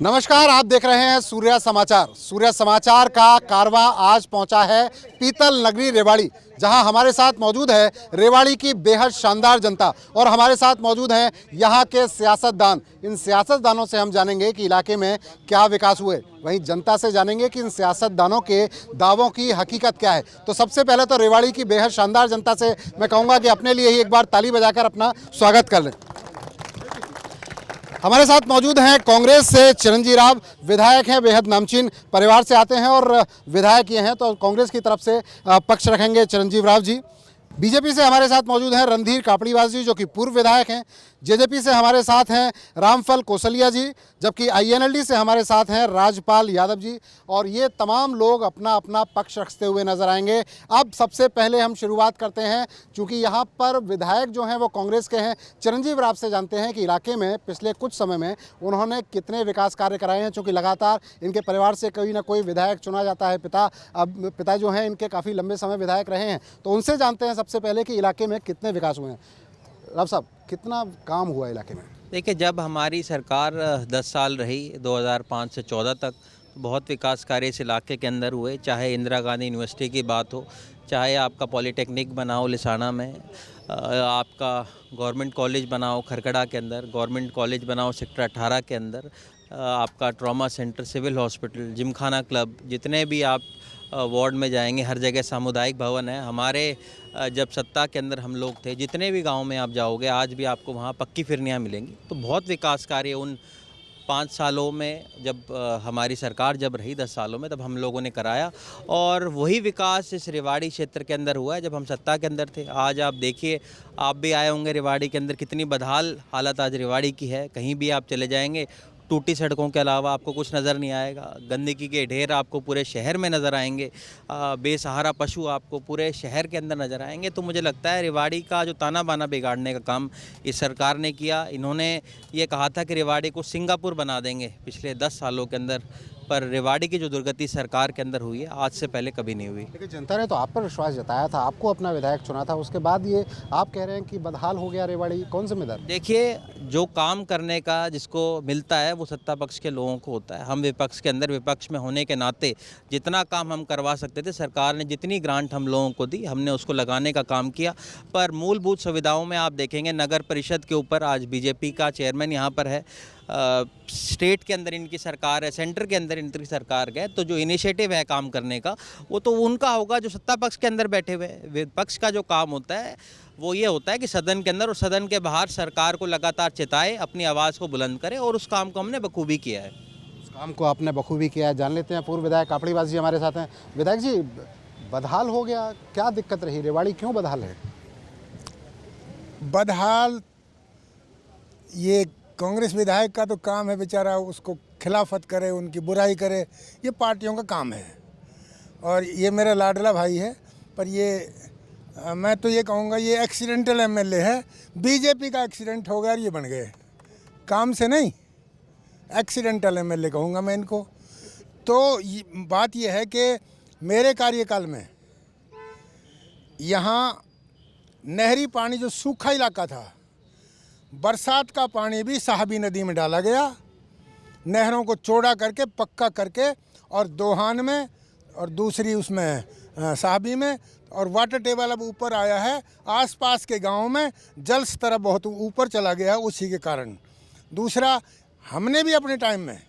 नमस्कार, आप देख रहे हैं सूर्या समाचार। सूर्या समाचार का कारवां आज पहुंचा है पीतल नगरी रेवाड़ी, जहां हमारे साथ मौजूद है रेवाड़ी की बेहद शानदार जनता और हमारे साथ मौजूद हैं यहां के सियासतदान। इन सियासतदानों से हम जानेंगे कि इलाके में क्या विकास हुए, वहीं जनता से जानेंगे कि इन सियासतदानों के दावों की हकीकत क्या है। तो सबसे पहले तो रेवाड़ी की बेहद शानदार जनता से मैं कहूँगा कि अपने लिए ही एक बार ताली बजाकर अपना स्वागत कर लें। हमारे साथ मौजूद हैं कांग्रेस से चिरंजीव राव, विधायक हैं, बेहद नामचीन परिवार से आते हैं और विधायक ये हैं, तो कांग्रेस की तरफ से पक्ष रखेंगे चिरंजीव राव जी। बीजेपी से हमारे साथ मौजूद हैं रणधीर कापड़ीवास जी, जो कि पूर्व विधायक हैं। जेजेपी से हमारे साथ हैं रामफल कोसलिया जी, जबकि आईएनएलडी से हमारे साथ हैं राजपाल यादव जी। और ये तमाम लोग अपना अपना पक्ष रखते हुए नजर आएंगे। अब सबसे पहले हम शुरुआत करते हैं, चूँकि यहाँ पर विधायक जो हैं वो कांग्रेस के हैं। चिरंजीव राव से जानते हैं कि इलाके में पिछले कुछ समय में उन्होंने कितने विकास कार्य कराए हैं, चूँकि लगातार इनके परिवार से कोई ना कोई विधायक चुना जाता है। पिता जो हैं इनके काफ़ी लंबे समय विधायक रहे हैं, तो उनसे जानते हैं सबसे पहले कि इलाके में कितने विकास हुए हैं। राव साहब, कितना काम हुआ इलाके में? देखिए, जब हमारी सरकार 10 साल रही 2005 से 14 तक, तो बहुत विकास कार्य इस इलाके के अंदर हुए। चाहे इंदिरा गांधी यूनिवर्सिटी की बात हो, चाहे आपका पॉलिटेक्निक बनाओ लिसाना में, आपका गवर्नमेंट कॉलेज बनाओ खरकड़ा के अंदर, गवर्नमेंट कॉलेज बनाओ सेक्टर 18 के अंदर, आपका trauma centre, civil hospital, gymkhana club, जितने भी आप वार्ड में जाएंगे हर जगह सामुदायिक भवन है। हमारे जब सत्ता के अंदर हम लोग थे, जितने भी गांव में आप जाओगे आज भी आपको वहां पक्की फिरनियाँ मिलेंगी। तो बहुत विकास कार्य उन 5 सालों में, जब हमारी सरकार जब रही 10 सालों में, तब हम लोगों ने कराया। और वही विकास इस रेवाड़ी क्षेत्र के अंदर हुआ है जब हम सत्ता के अंदर थे। आज आप देखिए, आप भी आए होंगे रेवाड़ी के अंदर, कितनी बदहाल हालत आज रेवाड़ी की है। कहीं भी आप चले जाएंगे, टूटी सड़कों के अलावा आपको कुछ नज़र नहीं आएगा। गंदगी के ढेर आपको पूरे शहर में नज़र आएंगे। बेसहारा पशु आपको पूरे शहर के अंदर नज़र आएंगे। तो मुझे लगता है रेवाड़ी का जो ताना बाना बिगाड़ने का काम इस सरकार ने किया। इन्होंने ये कहा था कि रेवाड़ी को सिंगापुर बना देंगे पिछले 10 सालों के अंदर, पर रेवाड़ी की जो दुर्गति सरकार के अंदर हुई है आज से पहले कभी नहीं हुई। लेकिन जनता ने तो आप पर विश्वास जताया था, आपको अपना विधायक चुना था, उसके बाद ये आप कह रहे हैं कि बदहाल हो गया रेवाड़ी। कौन जिम्मेदार? देखिए, जो काम करने का जिसको मिलता है वो सत्ता पक्ष के लोगों को होता है। हम विपक्ष के अंदर, विपक्ष में होने के नाते जितना काम हम करवा सकते थे, सरकार ने जितनी ग्रांट हम लोगों को दी, हमने उसको लगाने का काम किया। पर मूलभूत सुविधाओं में आप देखेंगे, नगर परिषद के ऊपर आज बीजेपी का चेयरमैन यहाँ पर है, स्टेट के अंदर इनकी सरकार है, सेंटर के अंदर इनकी सरकार है। तो जो इनिशिएटिव है काम करने का, वो तो उनका होगा जो सत्ता पक्ष के अंदर बैठे हुए। विपक्ष का जो काम होता है वो ये होता है कि सदन के अंदर और सदन के बाहर सरकार को लगातार चेताए, अपनी आवाज़ को बुलंद करे, और उस काम को हमने बखूबी किया है। उस काम को आपने बखूबी किया है। जान लेते हैं, पूर्व विधायक कापड़ीवास जी हमारे साथ हैं। विधायक जी, बदहाल हो गया, क्या दिक्कत रही? रेवाड़ी क्यों बदहाल है? बदहाल ये कांग्रेस विधायक का तो काम है, बेचारा उसको खिलाफत करे, उनकी बुराई करे, ये पार्टियों का काम है। और ये मेरा लाडला भाई है, पर ये मैं तो ये कहूँगा ये एक्सीडेंटल एमएलए है। बीजेपी का एक्सीडेंट हो गया और ये बन गए, काम से नहीं, एक्सीडेंटल एमएलए कहूँगा मैं इनको। तो बात ये है कि मेरे कार्यकाल में यहाँ नहरी पानी, जो सूखा इलाका था, बरसात का पानी भी साहबी नदी में डाला गया, नहरों को चौड़ा करके पक्का करके, और दोहान में और दूसरी उसमें साहबी में, और वाटर टेबल अब ऊपर आया है। आसपास के गांवों में जल स्तर बहुत ऊपर चला गया उसी के कारण। दूसरा, हमने भी अपने टाइम में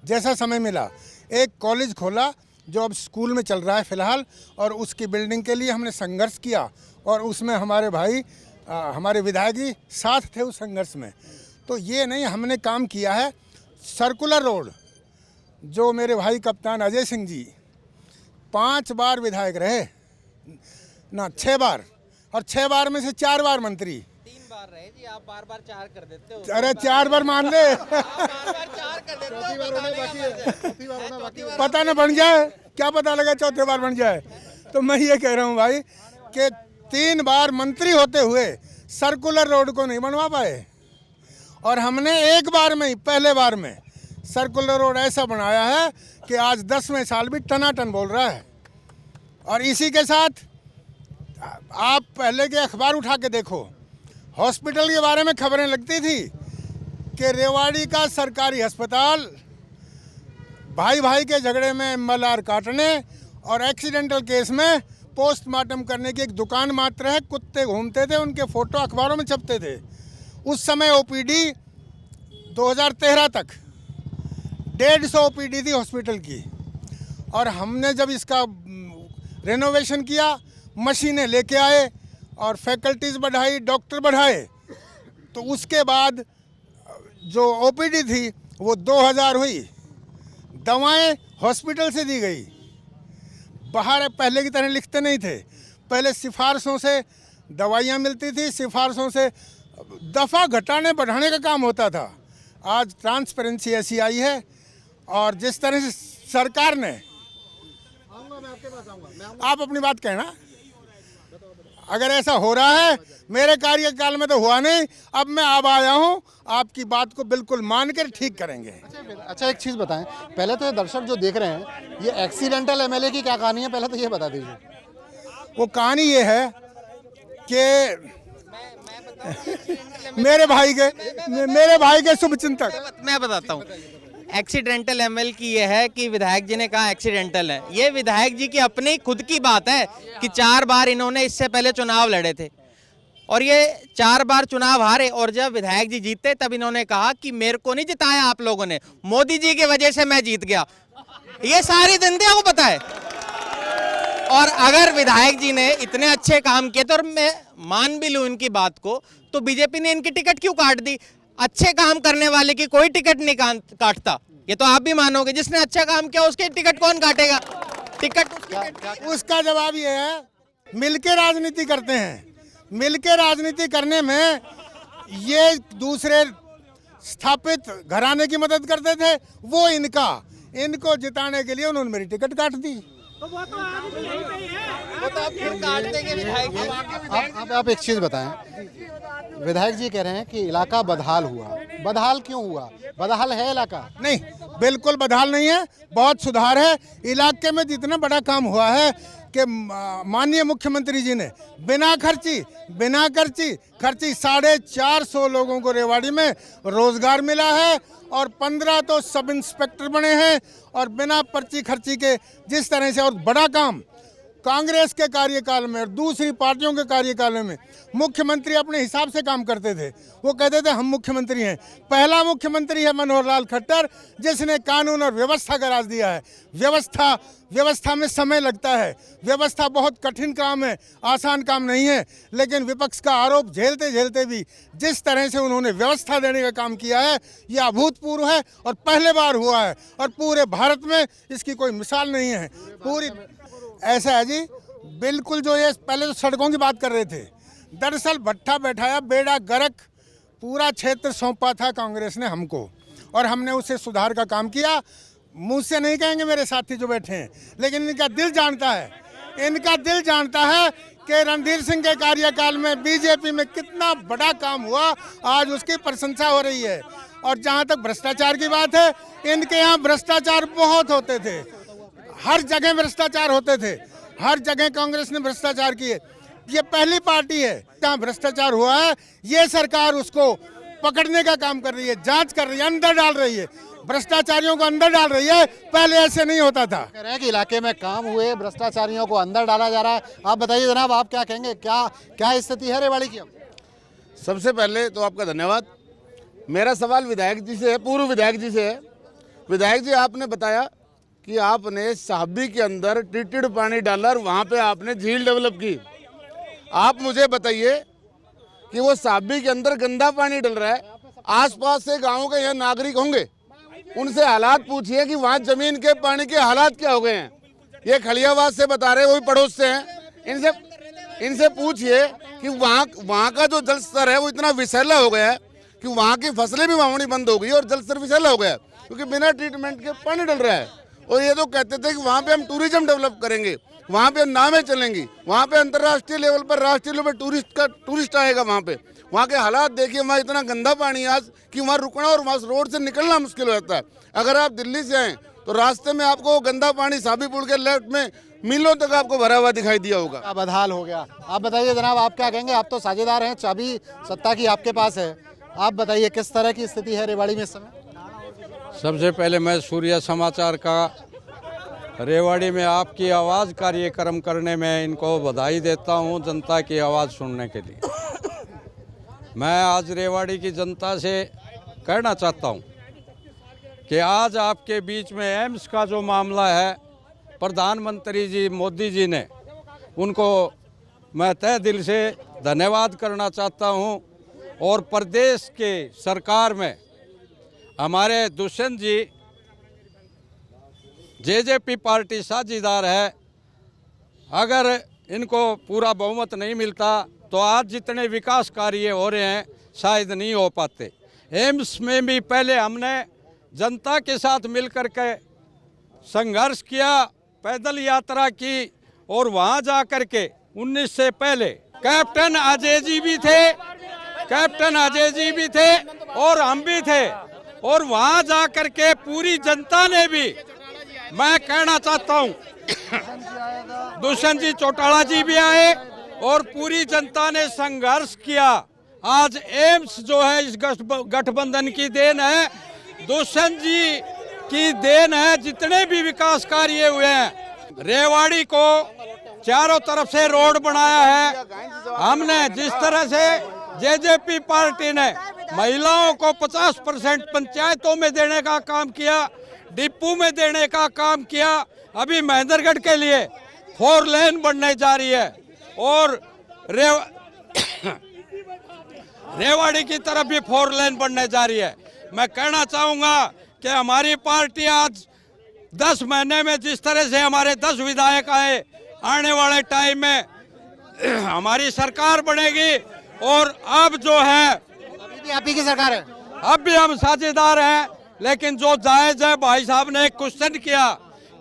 जैसा समय मिला एक कॉलेज खोला जो अब स्कूल में चल रहा है फ़िलहाल, और उसकी बिल्डिंग के लिए हमने संघर्ष किया, और उसमें हमारे भाई हमारे विधायक जी साथ थे उस संघर्ष में। तो ये नहीं, हमने काम किया है। सर्कुलर रोड, जो मेरे भाई कप्तान अजय सिंह जी 5 बार विधायक रहे ना, 6 बार, और 6 बार में से 4 बार मंत्री। 3 बार रहे जी, आप बार बार 4 कर देते हो। अरे 4 बार मान ले, आप बार-बार 4 कर देते हो। पता न बन जाए, क्या पता लगा चौथे बार बन जाए। तो मैं ये कह रहा हूँ भाई कि 3 बार मंत्री होते हुए सर्कुलर रोड को नहीं बनवा पाए, और हमने एक बार में ही, पहले बार में सर्कुलर रोड ऐसा बनाया है कि आज 10वें साल भी टनाटन बोल रहा है। और इसी के साथ आप पहले के अखबार उठा के देखो, हॉस्पिटल के बारे में खबरें लगती थी कि रेवाड़ी का सरकारी अस्पताल भाई भाई के झगड़े में मलार काटने और एक्सीडेंटल केस में पोस्टमार्टम करने की एक दुकान मात्र है। कुत्ते घूमते थे, उनके फोटो अखबारों में छपते थे। उस समय ओपीडी 2013 तक 150 ओपीडी थी हॉस्पिटल की, और हमने जब इसका रेनोवेशन किया, मशीनें लेके आए और फैकल्टीज़ बढ़ाई, डॉक्टर बढ़ाए, तो उसके बाद जो ओपीडी थी वो 2000 हुई। दवाएं हॉस्पिटल से दी गई, बाहर पहले की तरह लिखते नहीं थे। पहले सिफारिशों से दवाइयाँ मिलती थी, सिफारिशों से दफ़ा घटाने बढ़ाने का काम होता था। आज ट्रांसपेरेंसी ऐसी आई है, और जिस तरह से सरकार ने, आप अपनी बात कहना, अगर ऐसा हो रहा है, मेरे कार्यकाल में तो हुआ नहीं, अब मैं अब आया हूं, आपकी बात को बिल्कुल मान कर ठीक करेंगे। अच्छा, एक चीज़ बताएं, पहले तो ये दर्शक जो देख रहे हैं, ये एक्सीडेंटल एमएलए की क्या कहानी है, पहले तो ये बता दीजिए। वो कहानी ये है कि मेरे भाई के शुभचिंतक, मैं बताता हूँ। एक्सीडेंटल एमएल की ये है कि विधायक जी ने कहा एक्सीडेंटल है। ये विधायक जी की अपनी खुद की बात है कि 4 बार इन्होंने इससे पहले चुनाव लड़े थे और ये 4 बार चुनाव हारे, और जब विधायक जी जीते तब इन्होंने कहा कि मेरे को नहीं जिताया आप लोगों ने, मोदी जी की वजह से मैं जीत गया। ये सारी जनता को पता है। और अगर विधायक जी ने इतने अच्छे काम किए, तो मैं मान भी लूं इनकी बात को, तो बीजेपी ने इनकी टिकट क्यों काट दी? अच्छे काम करने वाले की कोई टिकट नहीं काटता, ये तो आप भी मानोगे। जिसने अच्छा काम किया उसके टिकट कौन काटेगा? टिकट उसका जवाब ये है, मिलके राजनीति करते हैं। मिलके राजनीति करने में ये दूसरे स्थापित घराने की मदद करते थे, वो इनको जिताने के लिए उन्होंने मेरी टिकट काट दी। तो वो तो आज भी यहीं पे ही है। वो तो आप क्यों काट देंगे विधायक जी? आप एक चीज़ बताएं, विधायक जी कह रहे हैं कि इलाका बदहाल हुआ। बदहाल क्यों हुआ? बदहाल है इलाका? नहीं, बिल्कुल बदहाल नहीं है, बहुत सुधार है। इलाके में जितना बड़ा काम हुआ है कि माननीय मुख्यमंत्री जी ने बिना खर्ची 450 लोगों को रेवाड़ी में रोजगार मिला है, और 15 तो सब इंस्पेक्टर बने हैं, और बिना पर्ची खर्ची के जिस तरह से। और बड़ा काम कांग्रेस के कार्यकाल में और दूसरी पार्टियों के कार्यकाल में मुख्यमंत्री अपने हिसाब से काम करते थे। वो कहते थे हम मुख्यमंत्री हैं। पहला मुख्यमंत्री है मनोहर लाल खट्टर, जिसने कानून और व्यवस्था का राज दिया है। व्यवस्था में समय लगता है, व्यवस्था बहुत कठिन काम है, आसान काम नहीं है, लेकिन विपक्ष का आरोप झेलते झेलते भी जिस तरह से उन्होंने व्यवस्था देने का काम किया है, यह अभूतपूर्व है और पहले बार हुआ है, और पूरे भारत में इसकी कोई मिसाल नहीं है। पूरी ऐसा है जी, बिल्कुल। जो ये पहले तो सड़कों की बात कर रहे थे, दरअसल भट्ठा बैठाया, बेड़ा गर्क पूरा क्षेत्र सौंपा था कांग्रेस ने हमको, और हमने उसे सुधार का काम किया। मुंह से नहीं कहेंगे मेरे साथी जो बैठे हैं, लेकिन इनका दिल जानता है कि रणधीर सिंह के कार्यकाल में बीजेपी में कितना बड़ा काम हुआ, आज उसकी प्रशंसा हो रही है। और जहाँ तक भ्रष्टाचार की बात है, इनके यहाँ भ्रष्टाचार बहुत होते थे, हर जगह भ्रष्टाचार होते थे, हर जगह कांग्रेस ने भ्रष्टाचार किए। ये पहली पार्टी है जहाँ भ्रष्टाचार हुआ है, ये सरकार उसको पकड़ने का काम कर रही है, जांच कर रही है, अंदर डाल रही है, भ्रष्टाचारियों को अंदर डाल रही है। पहले ऐसे नहीं होता था। कह रहे हैं कि इलाके में काम हुए, भ्रष्टाचारियों को अंदर डाला जा रहा है। आप बताइए जनाब, आप क्या कहेंगे, क्या स्थिति है रेवाड़ी की? सबसे पहले तो आपका धन्यवाद। मेरा सवाल विधायक जी से है, पूर्व विधायक जी से है। विधायक जी, आपने बताया कि आपने साहबी के अंदर ट्रीटेड पानी डाला और वहाँ पे आपने झील डेवलप की। आप मुझे बताइए कि वो साहबी के अंदर गंदा पानी डल रहा है, आसपास से गाँव के यहाँ नागरिक होंगे, उनसे हालात पूछिए कि वहाँ जमीन के पानी के हालात क्या हो गए हैं। ये खलियावाद से बता रहे, वही पड़ोस से हैं, इनसे पूछिए कि वहाँ का जो जल स्तर है वो इतना विषैला हो गया है कि वहाँ की फसलें भी वावनी बंद हो गई और जल स्तर विषैला हो गया है, क्योंकि बिना ट्रीटमेंट के पानी डल रहा है। और ये तो कहते थे कि वहाँ पे हम टूरिज्म डेवलप करेंगे, वहाँ पे नावें चलेंगी, वहाँ पे अंतर्राष्ट्रीय लेवल पर, राष्ट्रीय लेवल पर टूरिस्ट आएगा वहाँ पे। वहाँ के हालात देखिए, वहाँ इतना गंदा पानी आज कि वहाँ रुकना और वहाँ रोड से निकलना मुश्किल हो जाता है। अगर आप दिल्ली से आएँ तो रास्ते में आपको गंदा पानी साबी पुल के लेफ्ट में मीलों तक आपको भरा हुआ दिखाई दिया होगा। बदहाल हो गया। आप बताइए जनाब, आप क्या कहेंगे? आप तो साझेदार हैं, चाबी सत्ता की आपके पास है। आप बताइए किस तरह की स्थिति है रेवाड़ी में इस समय? सबसे पहले मैं सूर्य समाचार का रेवाड़ी में आपकी आवाज़ कार्यक्रम करने में इनको बधाई देता हूं, जनता की आवाज़ सुनने के लिए। मैं आज रेवाड़ी की जनता से कहना चाहता हूं कि आज आपके बीच में एम्स का जो मामला है, प्रधानमंत्री जी मोदी जी ने, उनको मैं तहे दिल से धन्यवाद करना चाहता हूं। और प्रदेश के सरकार में हमारे दुष्यंत जी जेजेपी पार्टी साझीदार है। अगर इनको पूरा बहुमत नहीं मिलता तो आज जितने विकास कार्य हो रहे हैं शायद नहीं हो पाते। एम्स में भी पहले हमने जनता के साथ मिलकर के संघर्ष किया, पैदल यात्रा की और वहां जा कर के 19 से पहले कैप्टन अजय जी भी थे और हम भी थे, और वहां जा कर के पूरी जनता ने भी, मैं कहना चाहता हूं दुष्यंत जी चौटाला जी भी आए और पूरी जनता ने संघर्ष किया। आज एम्स जो है इस गठबंधन की देन है, दुष्यंत जी की देन है। जितने भी विकास कार्य हुए हैं, रेवाड़ी को चारों तरफ से रोड बनाया है हमने। जिस तरह से जेजेपी पार्टी ने महिलाओं को 50% पंचायतों में देने का काम किया, डिपू में देने का काम किया, अभी महेंद्रगढ़ के लिए 4 लेन बनने जा रही है और रेवाड़ी की तरफ भी 4 लेन बनने जा रही है। मैं कहना चाहूँगा कि हमारी पार्टी आज 10 महीने में जिस तरह से हमारे 10 विधायक आए, आने वाले टाइम में हमारी सरकार बनेगी। और अब जो है आप ही की सरकार है, अब भी हम साझेदार हैं, लेकिन जो जायज है, भाई साहब ने एक क्वेश्चन किया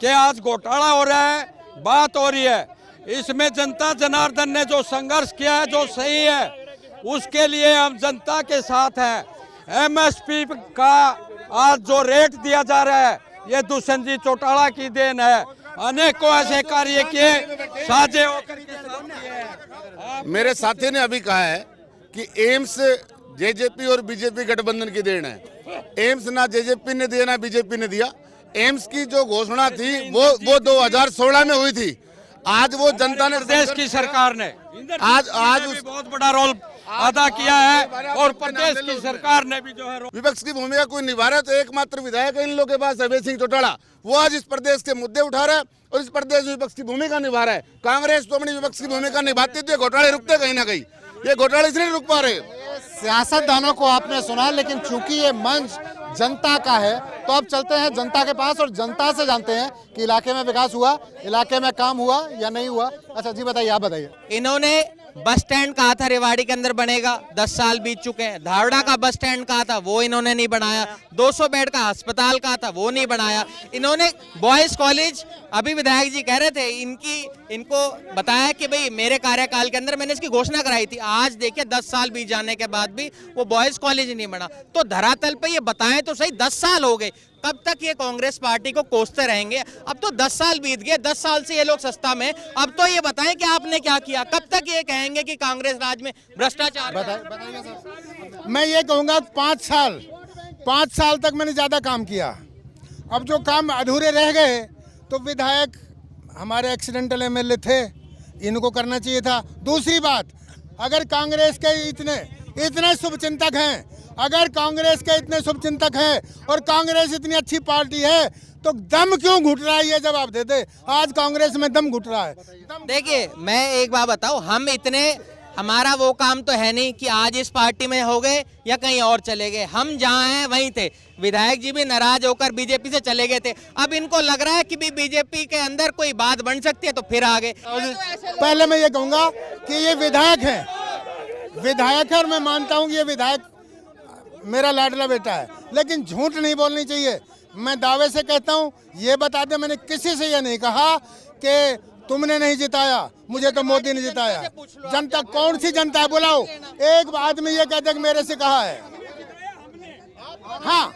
कि आज घोटाला हो रहा है, बात हो रही है, इसमें जनता जनार्दन ने जो संघर्ष किया है, जो सही है, उसके लिए हम जनता के साथ हैं। एमएसपी का आज जो रेट दिया जा रहा है, ये दुष्यंत जी चौटाला की देन है। अनेकों ऐसे कार्य किए साझे होकर के सामने हैं। मेरे साथी ने अभी कहा है कि एम्स जेजेपी और बीजेपी गठबंधन की देन है। एम्स ना जेजेपी ने दिया ना बीजेपी ने दिया। एम्स की जो घोषणा थी वो 2016 में हुई थी। आज वो जनता ने, प्रदेश की सरकार ने आज उस बहुत बड़ा रोल अदा किया है और प्रदेश की सरकार ने भी जो है विपक्ष की भूमिका कोई निभा रहा है, तो एकमात्र विधायक है इन लोगों के पास, अभय सिंह चौटाला। वो आज इस प्रदेश के मुद्दे उठा रहा है और इस प्रदेश में विपक्ष की भूमिका निभा रहा है। कांग्रेस तो अपनी विपक्ष की भूमिका निभाती थी, घोटाले रुकते कहीं ना कहीं। ये घोटाले इसलिए रुक पा रहे। सियासतदानों को आपने सुना, लेकिन चूंकि ये मंच जनता का है तो अब चलते हैं जनता के पास और जनता से जानते हैं कि इलाके में विकास हुआ, इलाके में काम हुआ या नहीं हुआ। अच्छा जी बताइए, आप बताइए। इन्होंने बस स्टैंड कहा था रेवाड़ी के अंदर बनेगा, 10 साल बीत चुके हैं। धारड़ा का बस स्टैंड कहा था, वो इन्होंने नहीं बनाया। 200 बेड का अस्पताल कहा था, वो नहीं बनाया। इन्होंने बॉयज कॉलेज, अभी विधायक जी कह रहे थे, इनको बताया कि भाई मेरे कार्यकाल के अंदर मैंने इसकी घोषणा कराई थी। आज देखिए 10 साल बीत जाने के बाद भी वो बॉयज कॉलेज नहीं बना। तो धरातल पे ये बताएं तो सही, 10 साल हो गए, कब तक ये कांग्रेस पार्टी को कोसते रहेंगे? अब तो 10 साल बीत गए, 10 साल से ये लोग सत्ता में। अब तो ये बताएं कि आपने क्या किया? कब तक ये कहेंगे कि कांग्रेस राज में भ्रष्टाचार? बताइए सर। मैं ये कहूँगा 5 साल तक मैंने ज़्यादा काम किया। अब जो काम अधूरे रह गए तो विधायक हमारे एक्सीडेंटल एमएलए थे, इनको करना चाहिए था। दूसरी बात, अगर कांग्रेस के इतने शुभचिंतक हैं, अगर कांग्रेस के इतने शुभचिंतक हैं और कांग्रेस इतनी अच्छी पार्टी है, तो दम क्यों घुट रहा है? ये जवाब दे दे। आज कांग्रेस में दम घुट रहा है। देखिए, मैं एक बात बताऊं, हमारा वो काम तो है नहीं कि आज इस पार्टी में हो गए या कहीं और चले गए। हम जहाँ हैं वहीं थे। विधायक जी भी नाराज होकर बीजेपी से चले गए थे। अब इनको लग रहा है कि भी बीजेपी के अंदर कोई बात बन सकती है तो फिर आ गए। पहले मैं ये कहूँगा कि ये विधायक है और मैं मानता हूँ कि ये विधायक मेरा लाडला बेटा है, लेकिन झूठ नहीं बोलनी चाहिए। मैं दावे से कहता हूँ, ये बता दे, मैंने किसी से ये नहीं कहा कि तुमने नहीं जिताया, मुझे तो मोदी ने जिताया। जनता कौन सी जनता है? बुलाओ। एक आदमी ये कहते कि मेरे से कहा है। हाँ,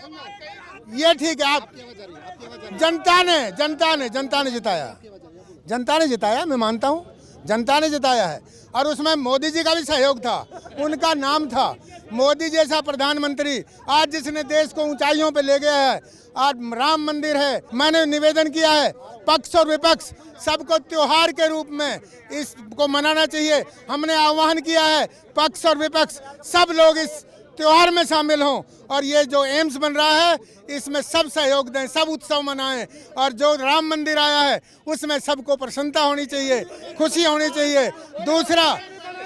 ये ठीक है। आप जनता ने जिताया, मैं मानता हूँ। जनता ने जिताया है। और उसमें मोदी जी का भी सहयोग था, उनका नाम था। मोदी जैसा प्रधानमंत्री आज जिसने देश को ऊंचाइयों पे ले गया है, आज राम मंदिर है। मैंने निवेदन किया है पक्ष और विपक्ष सबको त्योहार के रूप में इसको मनाना चाहिए। हमने आह्वान किया है पक्ष और विपक्ष सब लोग इस त्योहार में शामिल हों और ये जो एम्स बन रहा है इसमें सब सहयोग दें, सब उत्सव मनाएं। और जो राम मंदिर आया है उसमें सबको प्रसन्नता होनी चाहिए, खुशी होनी चाहिए। दूसरा,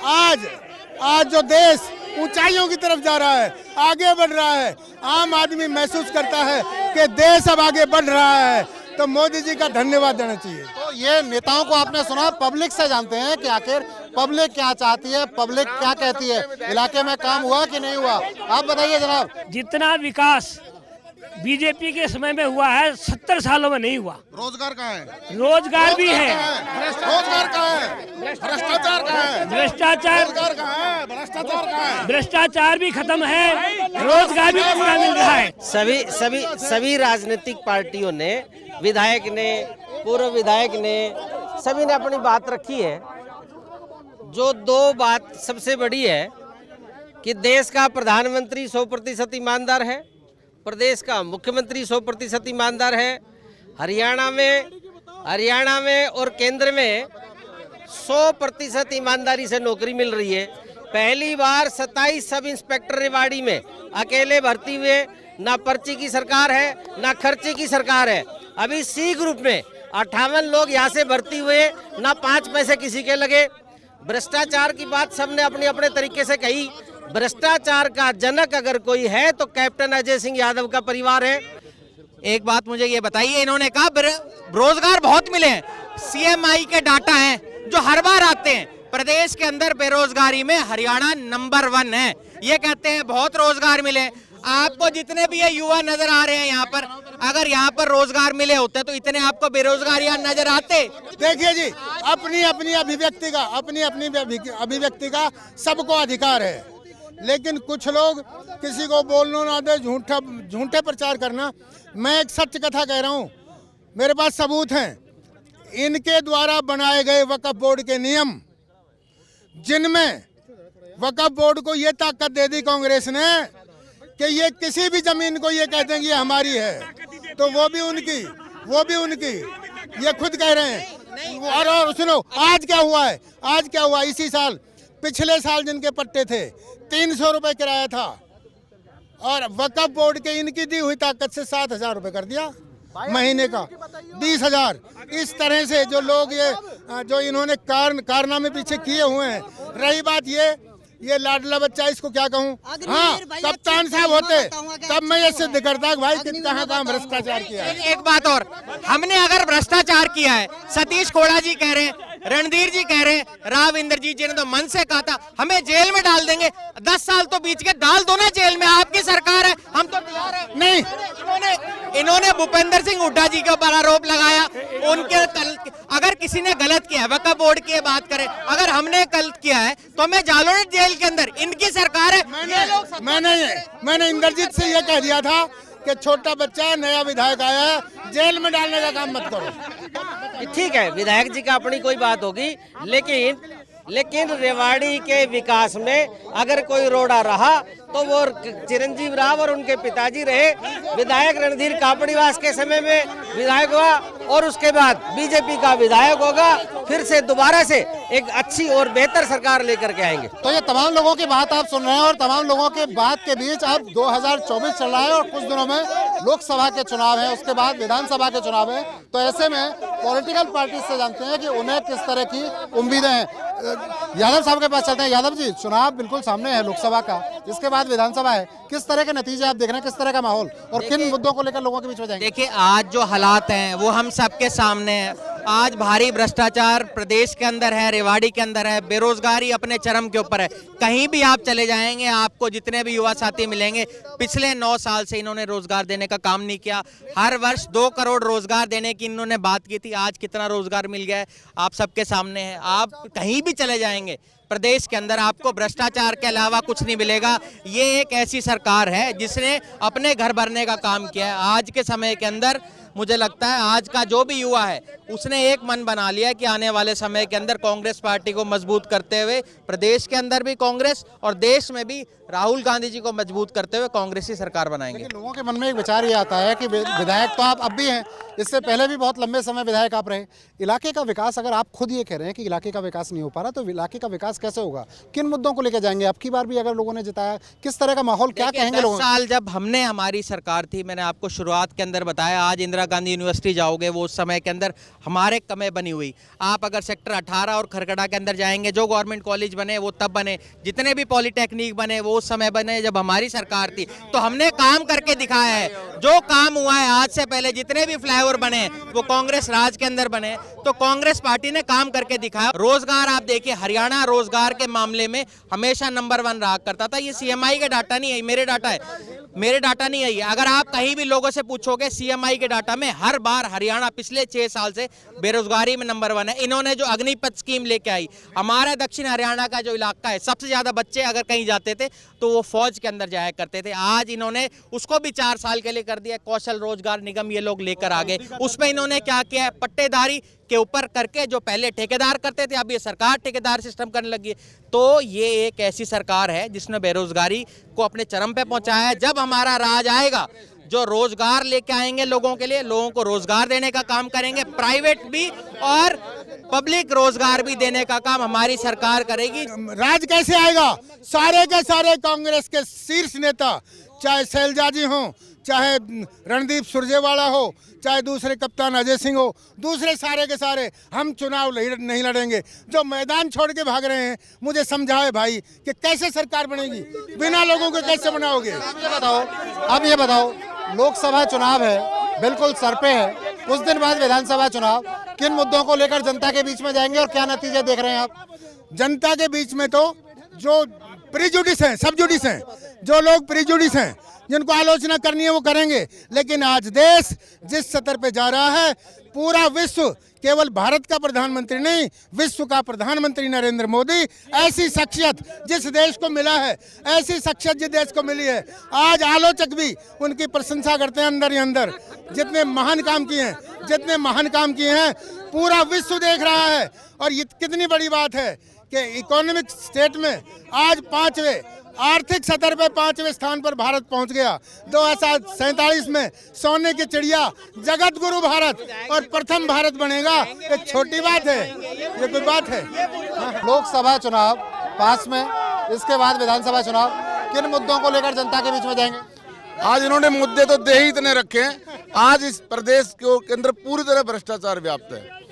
आज जो देश ऊंचाइयों की तरफ जा रहा है, आगे बढ़ रहा है, आम आदमी महसूस करता है कि देश अब आगे बढ़ रहा है, तो मोदी जी का धन्यवाद देना चाहिए। तो ये नेताओं को आपने सुना, पब्लिक से जानते हैं कि आखिर पब्लिक क्या चाहती है, पब्लिक क्या कहती है, इलाके में काम हुआ कि नहीं हुआ, आप बताइए जनाब। जितना विकास बीजेपी के समय में हुआ है 70 सालों में नहीं हुआ। रोजगार कहाँ है? रोजगार भी है, रोजगार कहाँ है? भ्रष्टाचार कहाँ है? भ्रष्टाचार रोजगार कहाँ है? भ्रष्टाचार कहाँ है? भ्रष्टाचार भी खत्म है, रोजगार भी पूरा मिल रहा है। सभी राजनीतिक पार्टियों ने, विधायक ने, पूर्व विधायक ने, सभी ने अपनी बात रखी है। जो दो बात सबसे बड़ी है कि देश का प्रधानमंत्री 100% ईमानदार है, प्रदेश का मुख्यमंत्री 100% ईमानदार है, हरियाणा में और केंद्र में 100% ईमानदारी से नौकरी मिल रही है। पहली बार 27 सब इंस्पेक्टर रेवाड़ी में अकेले भर्ती हुए, ना पर्ची की सरकार है ना खर्चे की सरकार है। अभी सी ग्रुप में 58 लोग यहाँ से भर्ती हुए, ना 5 पैसे किसी के लगे। भ्रष्टाचार की बात सबने अपने अपने तरीके से कही। भ्रष्टाचार का जनक अगर कोई है तो कैप्टन अजय सिंह यादव का परिवार है। एक बात मुझे ये बताइए, इन्होंने कहा रोजगार बहुत मिले हैं, सीएमआई के डाटा हैं जो हर बार आते हैं, प्रदेश के अंदर बेरोजगारी में हरियाणा नंबर 1 है। ये कहते हैं बहुत रोजगार मिले। आपको जितने भी ये युवा नजर आ रहे हैं यहाँ पर, अगर यहाँ पर रोजगार मिले होते तो इतने आपको बेरोजगार यहाँ नजर आते? देखिए जी, अपनी अपनी अभिव्यक्ति का सबको अधिकार है, लेकिन कुछ लोग किसी को बोलना ना दे, झूठे प्रचार करना। मैं एक सत्य कथा कह रहा हूँ, मेरे पास सबूत हैं। इनके द्वारा बनाए गए वक्फ बोर्ड के नियम, जिनमें वक्फ बोर्ड को ये ताकत दे दी कांग्रेस ने कि ये किसी भी जमीन को ये कह देंगे ये हमारी है, तो वो भी उनकी ये खुद कह रहे हैं। और सुनो, आज क्या हुआ इसी साल, पिछले साल जिनके पट्टे थे 300 रुपए किराया था, और वक्फ बोर्ड के इनकी दी हुई ताकत से 7,000 रुपए कर दिया महीने का, 20,000। इस तरह से जो लोग जो इन्होंने कारनामे पीछे किए हुए हैं। रही बात ये लाडला बच्चा, इसको क्या कहूँ, हाँ, कप्तान साहब होते तब मैं ये सिद्ध करता भाई कहाँ भ्रष्टाचार किया है। एक बात और, हमने अगर भ्रष्टाचार किया है, सतीश कोड़ा जी कह रहे हैं, रणधीर जी कह रहे हैं, राव इंद्रजीत जी ने तो मन से कहा था हमें जेल में डाल देंगे, 10 साल तो बीच के, डाल दो ना जेल में, आपकी सरकार है, हम तो तैयार है। नहीं, इन्होंने भूपेंद्र सिंह हुड्डा जी के ऊपर आरोप लगाया। उनके अगर किसी ने गलत किया है, वक्फ बोर्ड की बात करें, अगर हमने गलत किया है तो हमें डालो ना जेल के अंदर, इनकी सरकार है। मैंने इंद्रजीत से ये कह दिया था कि छोटा बच्चा नया विधायक आया है, जेल में डालने का काम मत करो। ठीक है, विधायक जी का अपनी कोई बात होगी, लेकिन रेवाड़ी के विकास में अगर कोई रोड़ा रहा तो वो चिरंजीव राव और उनके पिताजी रहे। विधायक रणधीर कापड़ीवास के समय में विधायक हुआ और उसके बाद बीजेपी का विधायक होगा, फिर से दोबारा से एक अच्छी और बेहतर सरकार लेकर के आएंगे। तो ये तमाम लोगों की बात आप सुन रहे हैं, और तमाम लोगों के बात के बीच अब 2024 चल रहा है और कुछ दिनों में लोकसभा के चुनाव है, उसके बाद विधानसभा के चुनाव है। तो ऐसे में पॉलिटिकल पार्टी से जानते हैं कि उन्हें किस तरह की उम्मीदें हैं। यादव साहब के पास चलते हैं। यादव जी, चुनाव बिल्कुल सामने है लोकसभा का, इसके बाद विधानसभा है, किस तरह के नतीजे आप देख रहे हैं, किस तरह का माहौल और किन मुद्दों को लेकर लोगों के बीच में जाएंगे? देखिए, आज जो हालात हैं वो हम सबके सामने है। आज भारी भ्रष्टाचार प्रदेश के अंदर है, रेवाड़ी के अंदर है, बेरोजगारी अपने चरम के ऊपर है। कहीं भी आप चले जाएंगे, आपको जितने भी युवा साथी मिलेंगे, पिछले 9 साल से इन्होंने रोजगार देने का काम नहीं किया। हर वर्ष 2 करोड़ रोजगार देने की इन्होंने बात की थी, आज कितना रोजगार मिल गया है आप सबके सामने है। आप कहीं भी चले जाएंगे प्रदेश के अंदर, आपको भ्रष्टाचार के अलावा कुछ नहीं मिलेगा। ये एक ऐसी सरकार है जिसने अपने घर भरने का काम किया है। आज के समय के अंदर मुझे लगता है आज का जो भी युवा है उसने एक मन बना लिया कि आने वाले समय के अंदर कांग्रेस पार्टी को मजबूत करते हुए प्रदेश के अंदर भी कांग्रेस और देश में भी राहुल गांधी जी को मजबूत करते हुए कांग्रेस की सरकार बनाएंगे। लेकिन लोगों के मन में एक विचार ये आता है कि विधायक तो आप अब भी हैं, इससे पहले भी बहुत लंबे समय विधायक आप रहे। इलाके का विकास, अगर आप खुद ये कह रहे हैं कि इलाके का विकास नहीं हो पा रहा, तो इलाके का विकास कैसे होगा? किन मुद्दों को लेकर जाएंगे? अब की बार भी अगर लोगों ने जिताया, किस तरह का माहौल, क्या कहेंगे लोग? 10 साल जब हमने हमारी सरकार थी, मैंने आपको शुरुआत के अंदर बताया, आज इंदिरा गांधी यूनिवर्सिटी जाओगे वो उस समय के अंदर हमारे कमें बनी हुई। आप अगर सेक्टर 18 और खरकड़ा के अंदर जाएंगे, जो गवर्नमेंट कॉलेज बने वो तब बने, जितने भी पॉलिटेक्निक बने वो उस समय बने जब हमारी सरकार थी। तो हमने काम करके दिखाया है। जो काम हुआ है आज से पहले, जितने भी फ्लाईओवर बने वो कांग्रेस राज के अंदर बने, तो कांग्रेस पार्टी ने काम करके दिखाया। रोजगार आप देखिए, हरियाणा रोजगार के मामले में हमेशा नंबर 1 रहा करता था। ये सीएमआई का डाटा नहीं है, मेरे डाटा नहीं है। अगर आप कहीं भी लोगों से पूछोगे सीएमआई के डाटा में हर बार हरियाणा पिछले 6 साल से बेरोजगारी में नंबर 1 है। इन्होंने जो अग्निपथ स्कीम लेके आई, हमारा दक्षिण हरियाणा का जो इलाका है, सबसे ज्यादा बच्चे अगर कहीं जाते थे तो वो फौज के अंदर जाया करते थे। आज इन्होंने उसको भी 4 साल के लिए कर दिया। कौशल रोजगार निगम ये लोग लेकर आ गए। उसमें इन्होंने क्या किया है, पट्टेदारी के ऊपर करके, जो पहले ठेकेदार करते थे अब ये सरकार ठेकेदार सिस्टम करने लगी है। तो ये एक ऐसी सरकार है जिसने बेरोजगारी को अपने चरम पे पहुंचाया है। जब हमारा राज आएगा, जो रोजगार लेके आएंगे लोगों के लिए, लोगों को रोजगार देने का काम करेंगे, प्राइवेट भी और पब्लिक रोजगार भी देने का काम हमारी सरकार करेगी। राज कैसे आएगा? सारे के सारे कांग्रेस के शीर्ष नेता, चाहे शैलजा जी हो, चाहे रणदीप सुरजेवाला हो, चाहे दूसरे कप्तान अजय सिंह हो, दूसरे सारे के सारे, हम चुनाव नहीं लड़ेंगे। जो मैदान छोड़ के भाग रहे हैं, मुझे समझाए भाई कि कैसे सरकार बनेगी, बिना लोगों के कैसे बनाओगे? अब ये बताओ, लोकसभा चुनाव है, बिल्कुल सर पे है, कुछ दिन बाद विधानसभा चुनाव, किन मुद्दों को लेकर जनता के बीच में जाएंगे और क्या नतीजे देख रहे हैं आप? जनता के बीच में तो जो प्रीजुडिस हैं, सब जुडिस हैं, जो लोग प्रीजुडिस हैं, जिनको आलोचना करनी है वो करेंगे। लेकिन आज देश जिस स्तर पे जा रहा है, पूरा विश्व, केवल भारत का प्रधानमंत्री नहीं, विश्व का प्रधानमंत्री नरेंद्र मोदी, ऐसी शख्सियत जिस देश को मिला है, ऐसी शख्सियत जिस देश को मिली है, आज आलोचक भी उनकी प्रशंसा करते हैं अंदर ही अंदर। जितने महान काम किए हैं, पूरा विश्व देख रहा है। और ये कितनी बड़ी बात है कि इकोनॉमिक स्टेट में आज 5वें, आर्थिक सतर पे 5वें स्थान पर भारत पहुंच गया। 2047 में सोने की चिड़िया, जगत गुरु भारत और प्रथम भारत बनेगा। एक छोटी बात है, ये कोई बात है? लोकसभा चुनाव पास में, इसके बाद विधानसभा चुनाव, किन मुद्दों को लेकर जनता के बीच में जाएंगे? आज इन्होंने मुद्दे तो दे ही इतने रखे हैं। आज इस प्रदेश के अंदर पूरी तरह भ्रष्टाचार व्याप्त है।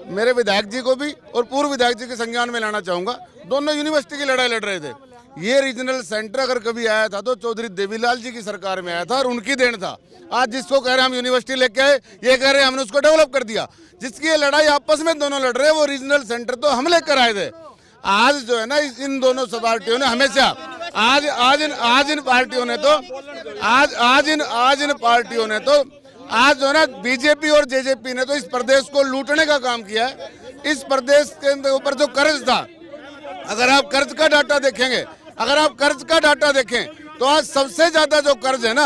मेरे विधायक जी को भी और पूर्व विधायक जी के संज्ञान में लाना चाहूंगा। दोनों यूनिवर्सिटी की लड़ाई लड़ रहे थे। ये रीजनल सेंटर अगर कभी आया था तो चौधरी देवीलाल जी की सरकार में आया था और उनकी देन था। आज जिसको कह रहे हैं हम यूनिवर्सिटी लेके आए, ये कह रहे हैं हमने उसको डेवलप कर दिया। जिसकी ये लड़ाई आपस में दोनों लड़ रहे हैं, वो रीजनल सेंटर तो हम लेकर आए थे। आज जो है ना, इन दोनों पार्टियों ने हमेशा, आज इन पार्टियों ने तो आज जो है ना, बीजेपी और जेजेपी ने तो इस प्रदेश को लूटने का काम किया है। इस प्रदेश के ऊपर जो कर्ज था, अगर आप कर्ज का डाटा देखें तो आज सबसे ज्यादा जो कर्ज है ना,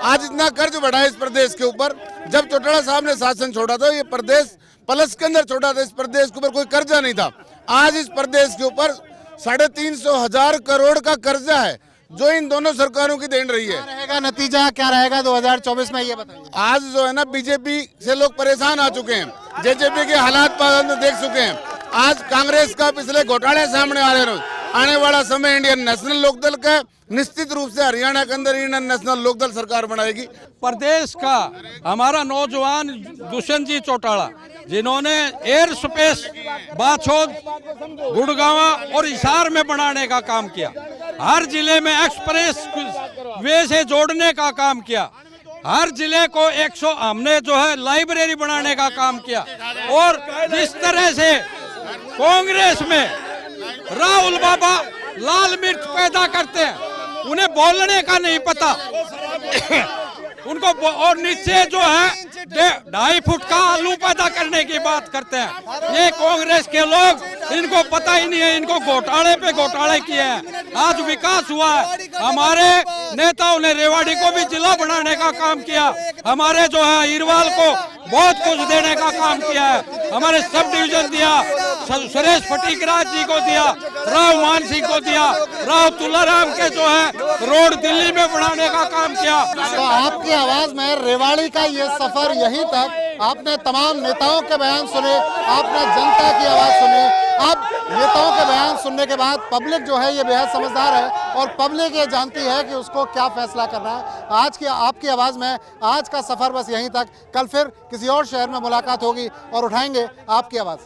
आज इतना कर्ज बढ़ा है इस प्रदेश के ऊपर। जब चौटाला साहब ने शासन छोड़ा था, ये प्रदेश प्लस के अंदर छोड़ा था, इस प्रदेश के ऊपर कोई कर्जा नहीं था। आज इस प्रदेश के ऊपर 350,000 करोड़ का कर्जा है, जो इन दोनों सरकारों की देन रही है। क्या रहेगा नतीजा, क्या रहेगा 2024 में, ये बताइए। आज जो है ना, बीजेपी से लोग परेशान आ चुके हैं, जेजेपी के हालात देख चुके हैं। आज कांग्रेस का पिछले घोटाले सामने आ रहे हैं। आने वाला समय इंडियन नेशनल लोकदल का, निश्चित रूप से हरियाणा के अंदर इंडियन नेशनल लोकदल सरकार बनाएगी। प्रदेश का हमारा नौजवान दुष्यंत जी चौटाला, जिन्होंने एयर स्पेस बाछोद, गुड़गांवा और हिसार में बनाने का काम किया, हर जिले में एक्सप्रेस वे से जोड़ने का काम किया, हर जिले को 100 हमने जो है लाइब्रेरी बनाने का काम किया। और जिस तरह से कांग्रेस में राहुल बाबा लाल मिर्च पैदा करते हैं, उन्हें बोलने का नहीं पता उनको, और नीचे जो है 2.5 फुट का आलू पैदा करने की बात करते हैं। ये कांग्रेस के लोग, इनको पता ही नहीं है, इनको घोटाले पे घोटाले किए हैं। आज विकास हुआ है, हमारे नेताओं ने रेवाड़ी को भी जिला बनाने का काम किया, हमारे जो है हीरवाल को बहुत कुछ देने का काम किया है, हमारे सब डिवीजन दिया, सुरेश फटीकराज जी को दिया, राव मान सिंह को दिया, राव तुलाराम के जो है रोड दिल्ली में बनाने का काम किया। तो आपकी आवाज में रेवाड़ी का ये सफर यहीं तक। आपने तमाम नेताओं के बयान सुने, आपने जनता की आवाज सुनी। अब नेताओं के बयान सुनने के बाद पब्लिक जो है ये बेहद समझदार है और पब्लिक ये जानती है कि उसको क्या फैसला करना है। आज की आपकी आवाज में आज का सफर बस यहीं तक। कल फिर किसी और शहर में मुलाकात होगी और उठाएंगे आपकी आवाज।